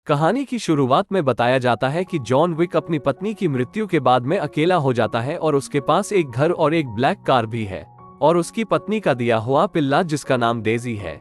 कहानी की शुरुआत में बताया जाता है कि जॉन विक अपनी पत्नी की मृत्यु के बाद में अकेला हो जाता है और उसके पास एक घर और एक ब्लैक कार भी है और उसकी पत्नी का दिया हुआ पिल्ला जिसका नाम डेजी है।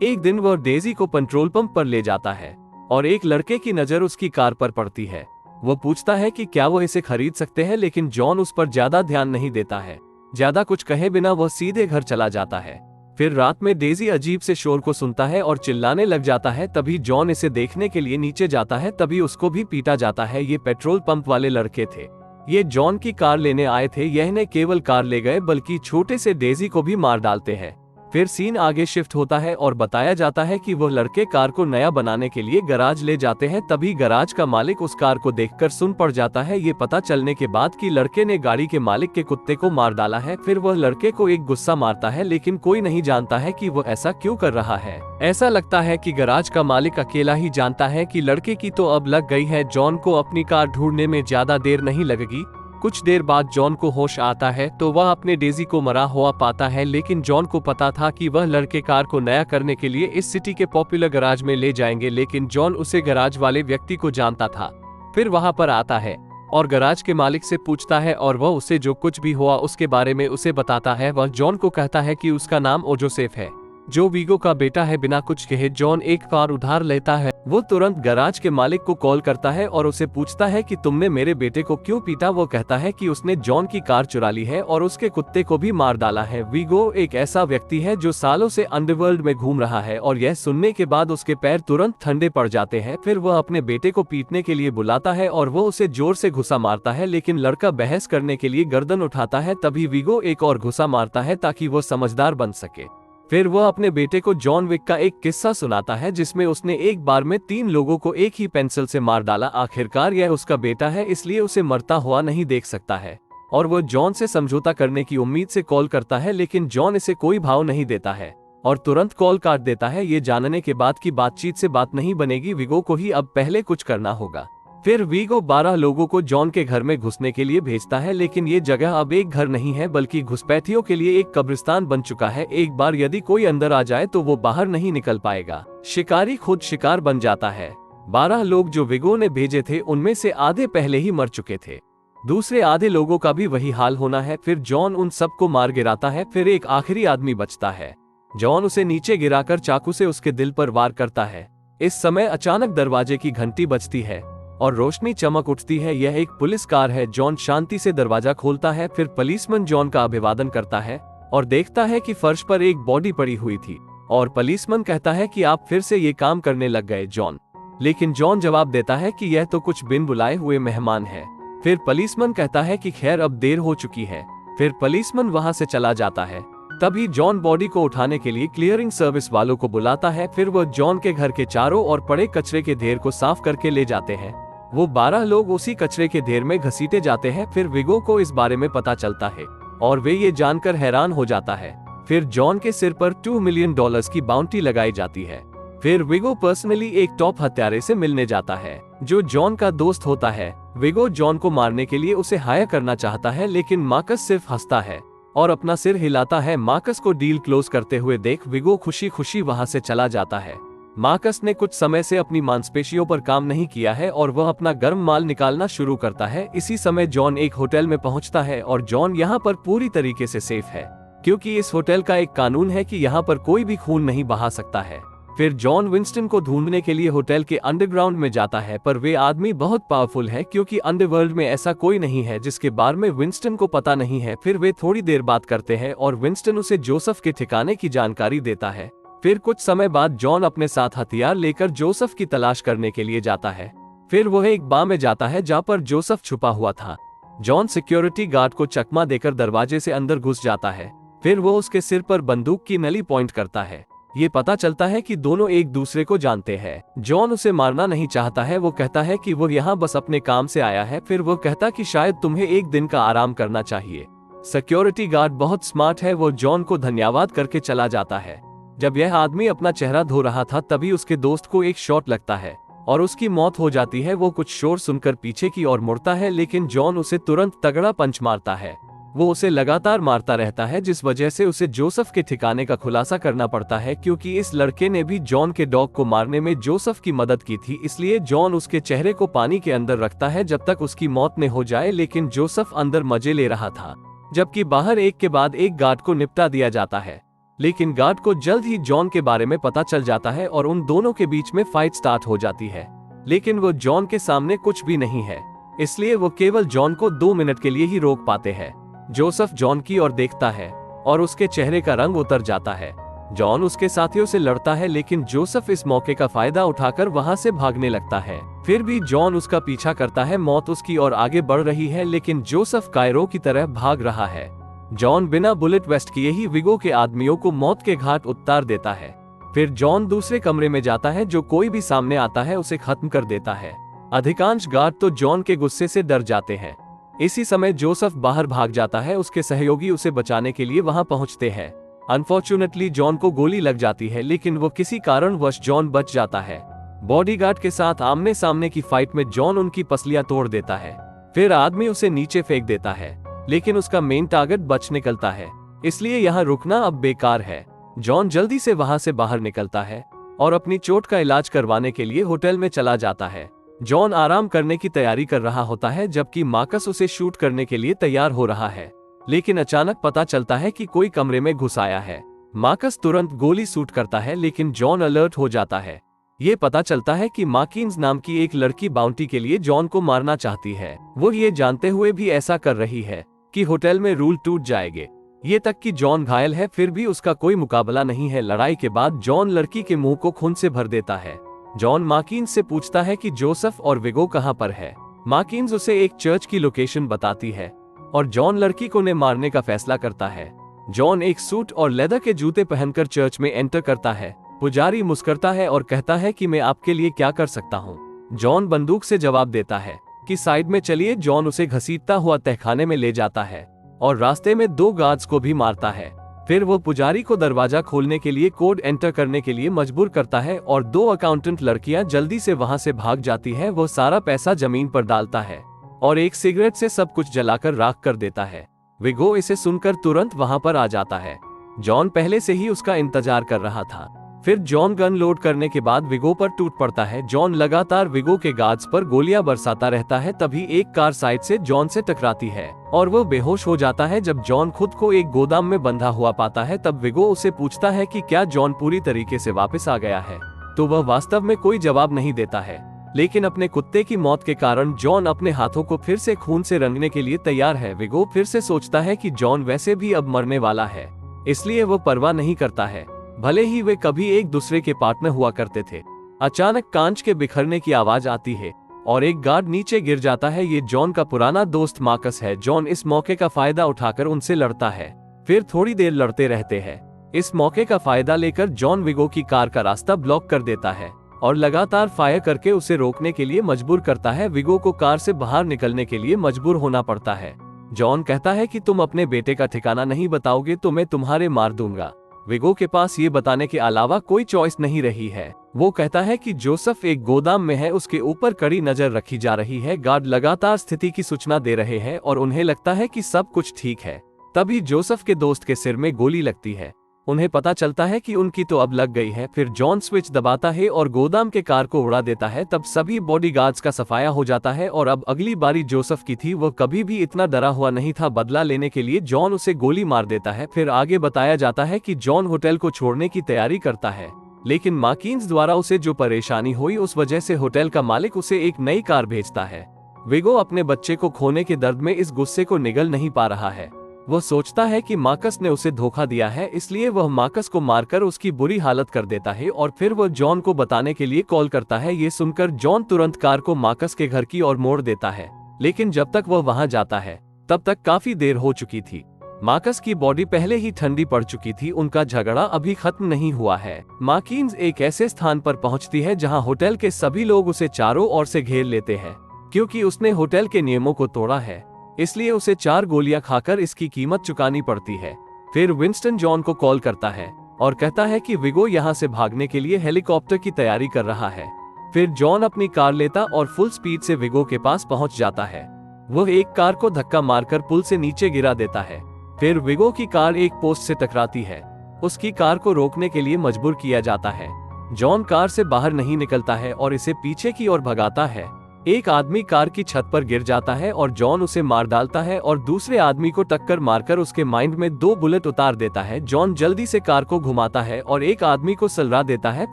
एक दिन वह डेजी को पेट्रोल पंप पर ले जाता है और एक लड़के की नजर उसकी कार पर पड़ती है। वह पूछता है कि क्या वो इसे खरीद सकते हैं, लेकिन जॉन उस पर ज्यादा ध्यान नहीं देता है। ज्यादा कुछ कहे बिना वह सीधे घर चला जाता है। फिर रात में डेजी अजीब से शोर को सुनता है और चिल्लाने लग जाता है। तभी जॉन इसे देखने के लिए नीचे जाता है, तभी उसको भी पीटा जाता है। ये पेट्रोल पंप वाले लड़के थे, ये जॉन की कार लेने आए थे। यह न केवल कार ले गए बल्कि छोटे से डेजी को भी मार डालते हैं। फिर सीन आगे शिफ्ट होता है और बताया जाता है कि वह लड़के कार को नया बनाने के लिए गराज ले जाते हैं। तभी गराज का मालिक उस कार को देखकर सुन पड़ जाता है। ये पता चलने के बाद कि लड़के ने गाड़ी के मालिक के कुत्ते को मार डाला है। फिर वह लड़के को एक गुस्सा मारता है, लेकिन कोई नहीं जानता है कि वह ऐसा क्यों कर रहा है। ऐसा लगता है कि गराज का मालिक अकेला ही जानता है कि लड़के की तो अब लग गई है। जॉन को अपनी कार ढूंढने में ज्यादा देर नहीं लगेगी। कुछ देर बाद जॉन को होश आता है तो वह अपने डेजी को मरा हुआ पाता है, लेकिन जॉन को पता था कि वह लड़के कार को नया करने के लिए इस सिटी के पॉपुलर गराज में ले जाएंगे, लेकिन जॉन उसे गराज वाले व्यक्ति को जानता था। फिर वहां पर आता है और गराज के मालिक से पूछता है और वह उसे जो कुछ भी हुआ उसके बारे में उसे बताता है। वह जॉन को कहता है कि उसका नाम जोसेफ है, जो वीगो का बेटा है। बिना कुछ कहे जॉन एक कार उधार लेता है। वो तुरंत गराज के मालिक को कॉल करता है और उसे पूछता है कि तुमने मेरे बेटे को क्यों पीटा। वो कहता है कि उसने जॉन की कार चुरा ली है और उसके कुत्ते को भी मार डाला है। वीगो एक ऐसा व्यक्ति है जो सालों से अंडरवर्ल्ड में घूम रहा है और यह सुनने के बाद उसके पैर तुरंत ठंडे पड़ जाते हैं। फिर वह अपने बेटे को पीटने के लिए बुलाता है और वो उसे जोर से घुसा मारता है, लेकिन लड़का बहस करने के लिए गर्दन उठाता है। तभी वीगो एक और घुसा मारता है ताकि वो समझदार बन सके। फिर वह अपने बेटे को जॉन विक का एक किस्सा सुनाता है जिसमें उसने एक बार में 3 लोगों को एक ही पेंसिल से मार डाला। आखिरकार यह उसका बेटा है, इसलिए उसे मरता हुआ नहीं देख सकता है और वह जॉन से समझौता करने की उम्मीद से कॉल करता है, लेकिन जॉन इसे कोई भाव नहीं देता है और तुरंत कॉल काट देता है। ये जानने के बाद कि बातचीत से बात नहीं बनेगी, वीगो को ही अब पहले कुछ करना होगा। फिर वीगो 12 लोगों को जॉन के घर में घुसने के लिए भेजता है, लेकिन ये जगह अब एक घर नहीं है बल्कि घुसपैठियों के लिए एक कब्रिस्तान बन चुका है। एक बार यदि कोई अंदर आ जाए तो वो बाहर नहीं निकल पाएगा। शिकारी खुद शिकार बन जाता है। 12 लोग जो वीगो ने भेजे थे उनमें से आधे पहले ही मर चुके थे, दूसरे आधे लोगों का भी वही हाल होना है। फिर जॉन उन सबको मार गिराता है। फिर एक आखिरी आदमी बचता है। जॉन उसे नीचे गिराकर चाकू से उसके दिल पर वार करता है। इस समय अचानक दरवाजे की घंटी बजती है और रोशनी चमक उठती है। यह एक पुलिस कार है। जॉन शांति से दरवाजा खोलता है। फिर पुलिसमैन जॉन का अभिवादन करता है और देखता है कि फर्श पर एक बॉडी पड़ी हुई थी और पुलिसमैन कहता है कि आप फिर से ये काम करने लग गए जॉन। लेकिन जॉन जवाब देता है कि यह तो कुछ बिन बुलाए हुए मेहमान है। फिर पुलिसमैन कहता है कि खैर अब देर हो चुकी है। फिर पुलिसमैन वहां से चला जाता है। तभी जॉन बॉडी को उठाने के लिए क्लियरिंग सर्विस वालों को बुलाता है। फिर वह जॉन के घर के चारों ओर पड़े कचरे के ढेर को साफ करके ले जाते हैं। वो 12 लोग उसी कचरे के ढेर में घसीटे जाते हैं। फिर वीगो को इस बारे में पता चलता है और वे ये जानकर हैरान हो जाता है। फिर जॉन के सिर पर $2 मिलियन की बाउंटी लगाई जाती है। फिर वीगो पर्सनली एक टॉप हत्यारे से मिलने जाता है जो जॉन का दोस्त होता है। वीगो जॉन को मारने के लिए उसे हायर करना चाहता है, लेकिन मार्कस सिर्फ हंसता है और अपना सिर हिलाता है। मार्कस को डील क्लोज करते हुए देख वीगो खुशी खुशी वहां से चला जाता है। मार्कस ने कुछ समय से अपनी मांसपेशियों पर काम नहीं किया है और वह अपना गर्म माल निकालना शुरू करता है। इसी समय जॉन एक होटल में पहुंचता है और जॉन यहां पर पूरी तरीके से सेफ है, क्योंकि इस होटल का एक कानून है कि यहां पर कोई भी खून नहीं बहा सकता है। फिर जॉन विंस्टन को ढूंढने के लिए होटल के अंडरग्राउंड में जाता है, पर वे आदमी बहुत पावरफुल है क्योंकि अंडरवर्ल्ड में ऐसा कोई नहीं है जिसके बारे में विंस्टन को पता नहीं है। फिर वे थोड़ी देर बात करते हैं और विंस्टन उसे जोसेफ के ठिकाने की जानकारी देता है। फिर कुछ समय बाद जॉन अपने साथ हथियार लेकर जोसेफ की तलाश करने के लिए जाता है। फिर वह एक बार में जाता है जहां पर जोसेफ छुपा हुआ था। जॉन सिक्योरिटी गार्ड को चकमा देकर दरवाजे से अंदर घुस जाता है। फिर वो उसके सिर पर बंदूक की नली पॉइंट करता है। ये पता चलता है कि दोनों एक दूसरे को जानते हैं। जॉन उसे मारना नहीं चाहता है। वो कहता है कि वो यहाँ बस अपने काम से आया है। फिर वो कहता कि शायद तुम्हें एक दिन का आराम करना चाहिए। सिक्योरिटी गार्ड बहुत स्मार्ट है। वो जॉन को धन्यवाद करके चला जाता है। जब यह आदमी अपना चेहरा धो रहा था तभी उसके दोस्त को एक शॉट लगता है और उसकी मौत हो जाती है। वो कुछ शोर सुनकर पीछे की ओर मुड़ता है, लेकिन जॉन उसे तुरंत तगड़ा पंच मारता है। वो उसे लगातार मारता रहता है, जिस वजह से उसे जोसेफ के ठिकाने का खुलासा करना पड़ता है, क्योंकि इस लड़के ने भी जॉन के डॉग को मारने में जोसेफ की मदद की थी। इसलिए जॉन उसके चेहरे को पानी के अंदर रखता है जब तक उसकी मौत न हो जाए, लेकिन जोसेफ अंदर मजे ले रहा था, जबकि बाहर एक के बाद एक गार्ड को निपटा दिया जाता है। लेकिन गार्ड को जल्द ही जॉन के बारे में पता चल जाता है और उन दोनों के बीच में फाइट स्टार्ट हो जाती है। लेकिन वो जॉन के सामने कुछ भी नहीं है, इसलिए वो केवल जॉन को 2 मिनट के लिए ही रोक पाते हैं। जोसेफ जॉन की ओर देखता है और उसके चेहरे का रंग उतर जाता है। जॉन उसके साथियों से लड़ता है, लेकिन जोसेफ इस मौके का फायदा उठाकर वहां से भागने लगता है। फिर भी जॉन उसका पीछा करता है। मौत उसकी ओर आगे बढ़ रही है, लेकिन जोसेफ कायरो की तरह भाग रहा है। जॉन बिना बुलेट वेस्ट किए ही विगो के आदमियों को मौत के घाट उतार देता है। फिर जॉन दूसरे कमरे में जाता है, जो कोई भी सामने आता है उसे खत्म कर देता है। अधिकांश गार्ड तो जॉन के गुस्से से डर जाते हैं। इसी समय जोसेफ बाहर भाग जाता है। उसके सहयोगी उसे बचाने के लिए वहां पहुंचते हैं। अनफॉर्चुनेटली जॉन को गोली लग जाती है, लेकिन वो किसी कारणवश जॉन बच जाता है। बॉडीगार्ड के साथ आमने सामने की फाइट में जॉन उनकी पसलियां तोड़ देता है। फिर आदमी उसे नीचे फेंक देता है, लेकिन उसका मेन टारगेट बच निकलता है, इसलिए यहाँ रुकना अब बेकार है। जॉन जल्दी से वहां से बाहर निकलता है और अपनी चोट का इलाज करवाने के लिए होटल में चला जाता है। जॉन आराम करने की तैयारी कर रहा होता है, जबकि मार्कस उसे शूट करने के लिए तैयार हो रहा है। लेकिन अचानक पता चलता है कि कोई कमरे में घुस आया है। मार्कस तुरंत गोली शूट करता है, लेकिन जॉन अलर्ट हो जाता है। ये पता चलता है कि मार्किन्स नाम की एक लड़की बाउंटी के लिए जॉन को मारना चाहती है। वो ये जानते हुए भी ऐसा कर रही है कि होटल में रूल टूट जाएंगे। ये तक कि जॉन घायल है, फिर भी उसका कोई मुकाबला नहीं है। लड़ाई के बाद जॉन लड़की के मुंह को खून से भर देता है। जॉन मार्किन्स से पूछता है कि जोसेफ और विगो कहां पर है। मार्किन्स उसे एक चर्च की लोकेशन बताती है और जॉन लड़की को ने मारने का फैसला करता है। जॉन एक सूट और लेदर के जूते पहनकर चर्च में एंटर करता है। पुजारी मुस्कुराता है और कहता है कि मैं आपके लिए क्या कर सकता हूँ। जॉन बंदूक से जवाब देता है कि साइड में चलिए। जॉन उसे घसीटता हुआ तहखाने में ले जाता है और रास्ते में 2 गार्ड्स को भी मारता है। फिर वो पुजारी को दरवाजा खोलने के लिए कोड एंटर करने के लिए मजबूर करता है और 2 अकाउंटेंट लड़कियां जल्दी से वहां से भाग जाती है। वो सारा पैसा जमीन पर डालता है और एक सिगरेट से सब कुछ जलाकर राख कर देता है। विगो इसे सुनकर तुरंत वहां पर आ जाता है। जॉन पहले से ही उसका इंतजार कर रहा था। फिर जॉन गन लोड करने के बाद विगो पर टूट पड़ता है। जॉन लगातार विगो के गार्ड्स पर गोलियां बरसाता रहता है। तभी एक कार साइड से जॉन से टकराती है और वो बेहोश हो जाता है। जब जॉन खुद को एक गोदाम में बंधा हुआ पाता है, तब विगो उसे पूछता है कि क्या जॉन पूरी तरीके से वापस आ गया है, तो वह वास्तव में कोई जवाब नहीं देता है। लेकिन अपने कुत्ते की मौत के कारण जॉन अपने हाथों को फिर से खून से रंगने के लिए तैयार है। विगो फिर से सोचता है कि जॉन वैसे भी अब मरने वाला है, इसलिए वो परवाह नहीं करता है, भले ही वे कभी एक दूसरे के पार्टनर हुआ करते थे। अचानक कांच के बिखरने की आवाज आती है और एक गार्ड नीचे गिर जाता है। ये जॉन का पुराना दोस्त मार्कस है। जॉन इस मौके का फायदा उठाकर उनसे लड़ता है। फिर थोड़ी देर लड़ते रहते हैं। इस मौके का फायदा लेकर जॉन विगो की कार का रास्ता ब्लॉक कर देता है और लगातार फायर करके उसे रोकने के लिए मजबूर करता है। विगो को कार से बाहर निकलने के लिए मजबूर होना पड़ता है। जॉन कहता है कि तुम अपने बेटे का ठिकाना नहीं बताओगे तो मैं तुम्हारे मार दूंगा। विगो के पास ये बताने के अलावा कोई चॉइस नहीं रही है। वो कहता है कि जोसेफ एक गोदाम में है, उसके ऊपर कड़ी नजर रखी जा रही है। गार्ड लगातार स्थिति की सूचना दे रहे हैं और उन्हें लगता है कि सब कुछ ठीक है। तभी जोसेफ के दोस्त के सिर में गोली लगती है। उन्हें पता चलता है कि उनकी तो अब लग गई है। फिर जॉन स्विच दबाता है और गोदाम के कार को उड़ा देता है। तब सभी बॉडीगार्ड्स का सफाया हो जाता है और अब अगली बारी जोसेफ की थी। वो कभी भी इतना डरा हुआ नहीं था। बदला लेने के लिए जॉन उसे गोली मार देता है। फिर आगे बताया जाता है कि जॉन होटल को छोड़ने की तैयारी करता है, लेकिन मार्किन्स द्वारा उसे जो परेशानी हुई उस वजह से होटल का मालिक उसे एक नई कार भेजता है। विगो अपने बच्चे को खोने के दर्द में इस गुस्से को निगल नहीं पा रहा है। वो सोचता है कि मार्कस ने उसे धोखा दिया है, इसलिए वह मार्कस को मारकर उसकी बुरी हालत कर देता है और फिर वह जॉन को बताने के लिए कॉल करता है। ये सुनकर जॉन तुरंत कार को मार्कस के घर की ओर मोड़ देता है, लेकिन जब तक वह वहां जाता है तब तक काफी देर हो चुकी थी। मार्कस की बॉडी पहले ही ठंडी पड़ चुकी थी। उनका झगड़ा अभी खत्म नहीं हुआ है। मार्किन्स एक ऐसे स्थान पर पहुंचती है जहां होटल के सभी लोग उसे चारों ओर से घेर लेते हैं। क्योंकि उसने होटल के नियमों को तोड़ा है, इसलिए उसे 4 गोलियां खाकर इसकी कीमत चुकानी पड़ती है। फिर विंस्टन जॉन को कॉल करता है और कहता है कि विगो यहाँ से भागने के लिए हेलीकॉप्टर की तैयारी कर रहा है। फिर जॉन अपनी कार लेता और फुल स्पीड से विगो के पास पहुंच जाता है। वह एक कार को धक्का मारकर पुल से नीचे गिरा देता है। फिर विगो की कार एक पोस्ट से टकराती है। उसकी कार को रोकने के लिए मजबूर किया जाता है। जॉन कार से बाहर नहीं निकलता है और इसे पीछे की ओर भगाता है। एक आदमी कार की छत पर गिर जाता है और जॉन उसे मार डालता है और दूसरे आदमी को टक्कर मारकर उसके माइंड में 2 बुलेट उतार देता है। जॉन जल्दी से कार को घुमाता है और एक आदमी को सलरा देता है।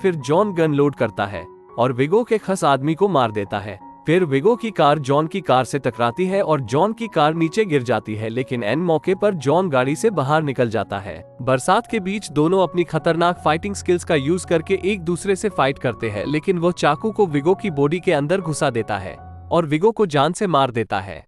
फिर जॉन गन लोड करता है और विगो के खस आदमी को मार देता है। फिर विगो की कार जॉन की कार से टकराती है और जॉन की कार नीचे गिर जाती है, लेकिन एन मौके पर जॉन गाड़ी से बाहर निकल जाता है। बरसात के बीच दोनों अपनी खतरनाक फाइटिंग स्किल्स का यूज करके एक दूसरे से फाइट करते हैं, लेकिन वो चाकू को विगो की बॉडी के अंदर घुसा देता है और विगो को जान से मार देता है।